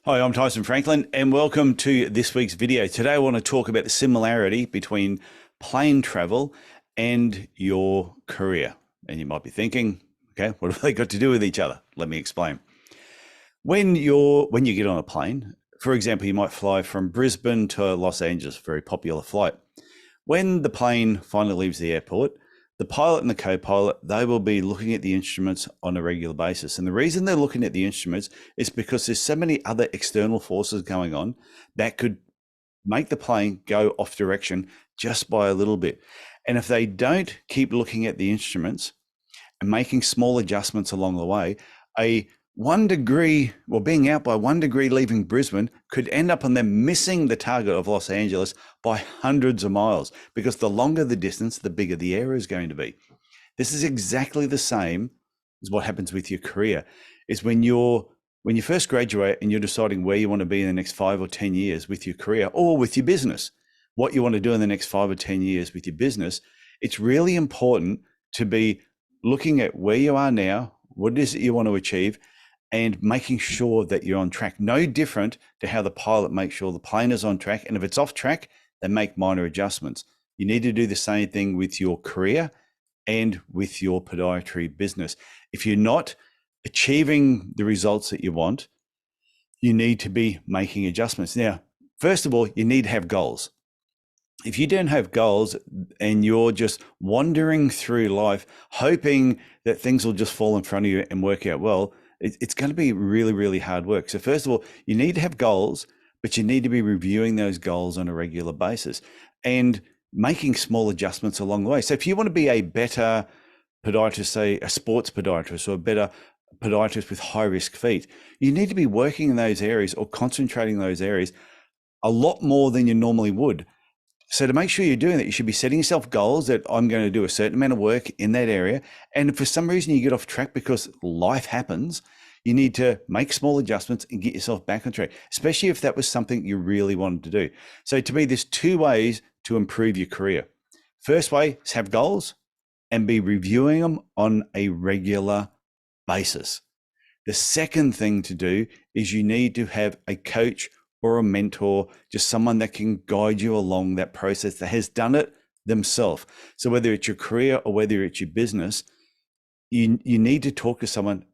Hi, I'm Tyson Franklin, and welcome to this week's video. Today, I want to talk about the similarity between plane travel and your career. And you might be thinking, okay, what have they got to do with each other? Let me explain. When you get on a plane, for example, you might fly from Brisbane to Los Angeles, a very popular flight. When the plane finally leaves the airport, the pilot and the co-pilot, they will be looking at the instruments on a regular basis. And the reason they're looking at the instruments is because there's so many other external forces going on that could make the plane go off direction just by a little bit. And if they don't keep looking at the instruments and making small adjustments along the way, being out by 1 degree leaving Brisbane could end up on them missing the target of Los Angeles by hundreds of miles, because the longer the distance, the bigger the error is going to be. This is exactly the same as what happens with your career. Is when you first graduate and you're deciding where you want to be in the next 5 or 10 years with your career or with your business, what you want to do in the next 5 or 10 years with your business, it's really important to be looking at where you are now, what it is that you want to achieve, and making sure that you're on track. No different to how the pilot makes sure the plane is on track. And if it's off track, they make minor adjustments. You need to do the same thing with your career and with your podiatry business. If you're not achieving the results that you want, you need to be making adjustments. Now, first of all, you need to have goals. If you don't have goals and you're just wandering through life, hoping that things will just fall in front of you and work out well, it's going to be really, really hard work. So first of all, you need to have goals, but you need to be reviewing those goals on a regular basis and making small adjustments along the way. So if you want to be a better podiatrist, say a sports podiatrist, or a better podiatrist with high risk feet, you need to be working in those areas or concentrating in those areas a lot more than you normally would. So to make sure you're doing that, you should be setting yourself goals that I'm going to do a certain amount of work in that area. And if for some reason you get off track because life happens, you need to make small adjustments and get yourself back on track, especially if that was something you really wanted to do. So to me, there's 2 ways to improve your career. First way is have goals and be reviewing them on a regular basis. The second thing to do is you need to have a coach or a mentor, just someone that can guide you along that process, that has done it themselves. So whether it's your career or whether it's your business, you need to talk to someone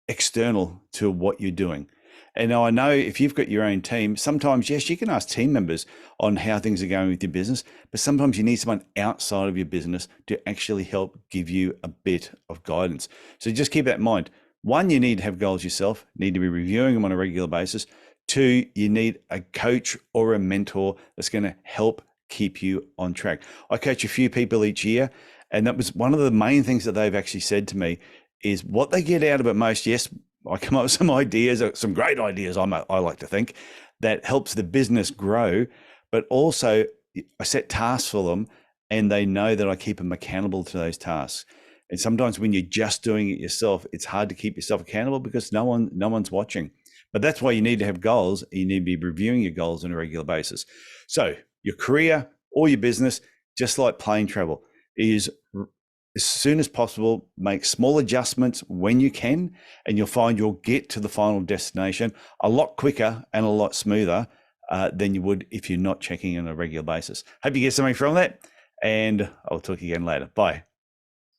external to what you're doing. And now I know if you've got your own team, sometimes, yes, you can ask team members on how things are going with your business, but sometimes you need someone outside of your business to actually help give you a bit of guidance. So just keep that in mind. 1, you need to have goals yourself, need to be reviewing them on a regular basis. 2, you need a coach or a mentor that's going to help keep you on track. I coach a few people each year, and that was one of the main things that they've actually said to me is what they get out of it most. Yes, I come up with some ideas, some great ideas, I like to think, that helps the business grow, but also I set tasks for them and they know that I keep them accountable to those tasks. And sometimes when you're just doing it yourself, it's hard to keep yourself accountable because no one's watching. But that's why you need to have goals. You need to be reviewing your goals on a regular basis. So your career or your business, just like plane travel, is as soon as possible, make small adjustments when you can, and you'll find you'll get to the final destination a lot quicker and a lot smoother than you would if you're not checking on a regular basis. Hope you get something from that, and I'll talk again later. Bye.